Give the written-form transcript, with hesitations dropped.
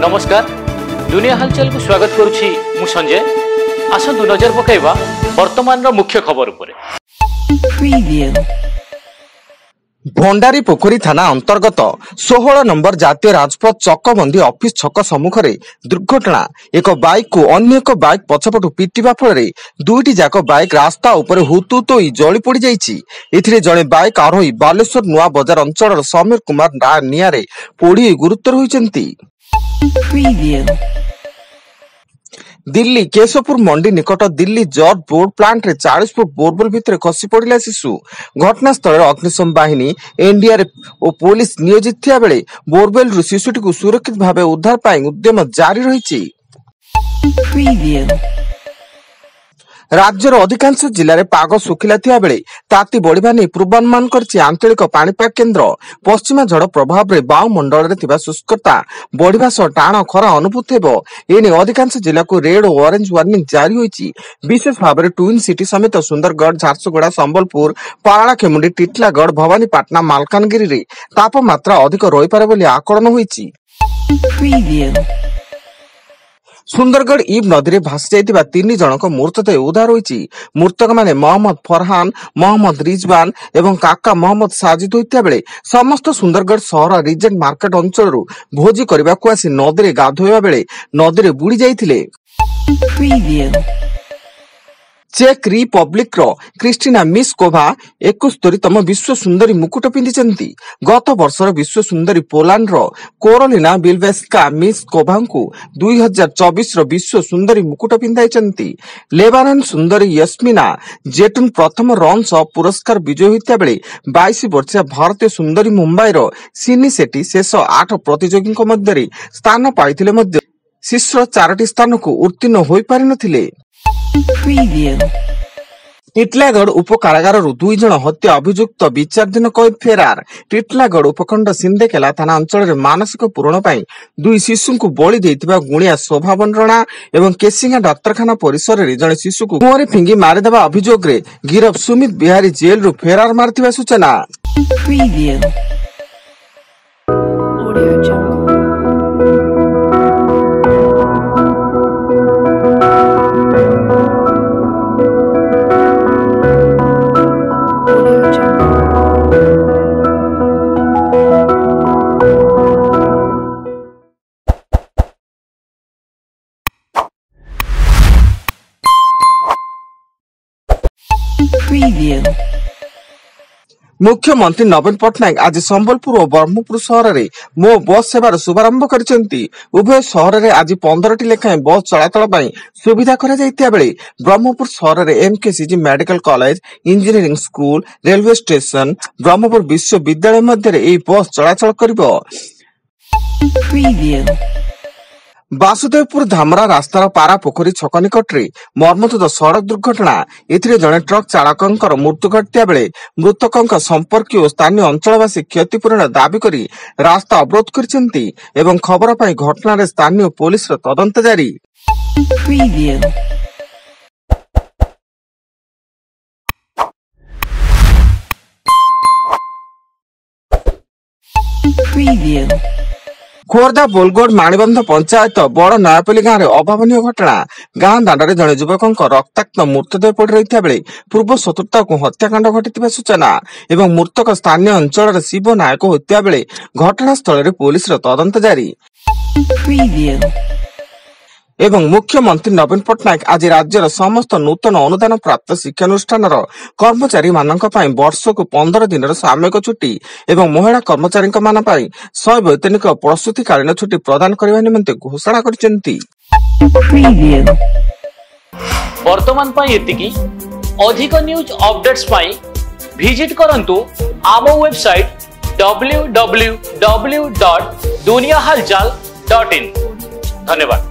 नमस्कार दुनिया हालचाल को स्वागत करुछि मु संजय। आसंतु नजर पकाइबा वर्तमान रो मुख्य खबर उपरे। भंडारी पोखरी थाना अंतर्गत 16 नंबर जातीय राजपथ चकबंदी ऑफिस छक सम्मुखरे दुर्घटना। एक बाइक को अन्य एक बाइक पछपटु पिटिबा फଳରେ दुईटी जाक बाइक रास्ता उपरे हुतुत होई जळी पड़ी जाइछि। एथिरे जणे बाइक आरोही बालेश्वर नुआ बजार अंचल समीर कुमार नियारे पोड़ी गुरुतर होइछन्ति। दिल्ली केशवपुर मंडी निकट दिल्ली जॉर्ज बोर्ड प्लांट रे 40 फुट बोरवेल भितर खसी पड़िला शिशु। घटनास्थल अग्निशम बाहिनी एनडीआरएफ और पुलिस नियोजित थिया बेले बोरवेल रु शिशुटी को सुरक्षित भावे उद्धार पाई उद्यम जारी रहिछि। राज्यर अधिकांश जिले में पाग सुखिला थिया बेले ताती बढ़िबा नै पूर्वानुमान करछि आंचलिक पाणीपाग केन्द्र। पश्चिमा झड़ प्रभाव में बायुमंडल में थिबा शुष्कता बढ़िबा सह टाण खरा अनुभूत हेबो। एने अधिकांश जिला को रेड और ऑरेंज वार्निंग जारी होइछि। विशेष भाव में ट्विन सिटी समेत सुंदरगढ़, झारसुगुड़ा, संबलपुर, पारालाखेमुंडी, टिटलागढ़, भवानीपाटना, मालकानगिरी रे तापमात्रा अधिक रही पारे बोली आकलन होइछि। सुंदरगढ़ इब नदी में भासी जाइतिबा 3 जनक मृतदेह उद्धार होइछि। मृतक माने मोहम्मद फरहान, मोहम्मद रिजवान एवं काका मोहम्मद साजिद होइतिया बेले समस्त सुंदरगढ़ सहर रिजेंट मार्केट अंचल भोजी करबाकू आसी नदी में गाधोइबा बेले नदी में बुड़ी जाइथिले। चेक रिपब्लिक रो क्रिस्टिना मिस्कोभा 71तम विश्व सुंदरी मुकुट पिंधिचंती। गत वर्षर विश्व सुंदरी पोलैंड रो कोरोलिना बिल्वेस्का मिस्कोभा को 2024 रो विश्व सुंदरी मुकुट पिंधाइचंती। लेबानन सुंदरी यस्मिना जेटुन प्रथम रन्स पुरस्कार विजय होइता बेले 22 वर्षीय भारतीय सुंदरी मुंबई रो सिनी सेठी शेष 8 प्रतियोगी मध्य स्थान पाइथिले मध्य शीर्ष 4टी स्थान को उत्तीर्ण होई पारि नथिले। टिटलागढ़ उपकारागार 2 जन हत्या अभियुक्त विचाराधीन कैद फेरार। टिटलागढ़ उपखंड सिंदेकेला थाना अंचल में मानसिक पूरण पाई 2 शिशु को बलि देइतिबा गुणिया शोभावन रणा एवं केसिंगा डाक्तरखाना परिसर रे जने शिशु को कुआरे फिंगी मारिदेबा अभियोग रे गिरफ सुमित बिहारी जेल रु फेरार मारथिबा सूचना। मुख्यमंत्री नवीन पट्टनायक आज संबलपुर और ब्रह्मपुर सहर में मो बस सेवार शुभारंभ करिसेंती। उभय सहर में आज 15टी लेखाएं बस चलाचल पाई सुविधा करा जाइतिया बेले ब्रह्मपुर सहर में MKCG medical college, engineering school, railway station, Brahmapur विश्वविद्यालय मध्य एई बस चलाचल करिबो। बासुदेवपुर धामरा रास्तार पारा पोखरी छक निकट में मर्मन्तुद सड़क दुर्घटना। एथिरे जड़े ट्रक चालकंकर मृत्यु घटिया बेले मृतकंक संपर्क और स्थानीय अंचलवासी क्षतिपूरण दाबी करी रास्ता अवरोध करिसेंती एवं खबर पाई घटना स्थानीय पुलिस तदंत जारी। खोर्धा बोलगोड माणीबंध पंचायत बड़ नयापल्ली गांव में अभावनीय घटना। गां दांडे जड़े युवक रक्ताक्त मृतदेह पड़ रही बेले पूर्व शत्रुता को हत्याकांड घटी सूचना एवं मृतक स्थानीय अंचल शिव नायक होता बेले घटनास्थल में पुलिस तदंत जारी। एवं मुख्यमंत्री नवीन पट्टनायक आज राज्यर समस्त नूतन अनुदान प्राप्त शिक्षानुष्ठान कर्मचारी मानक वर्ष को 15 दिन सामयिक छुट्टी एवं महिला कर्मचारी 100 वैतनिक प्रस्तुतिकालीन छुट्टी प्रदान करने निमंते घोषणा करिसेंती। वर्तमान पाई एतिकी अधिक न्यूज अपडेट्स पाई विजिट करंतु आम वेबसाइट www.duniyahalchal.in। धन्यवाद।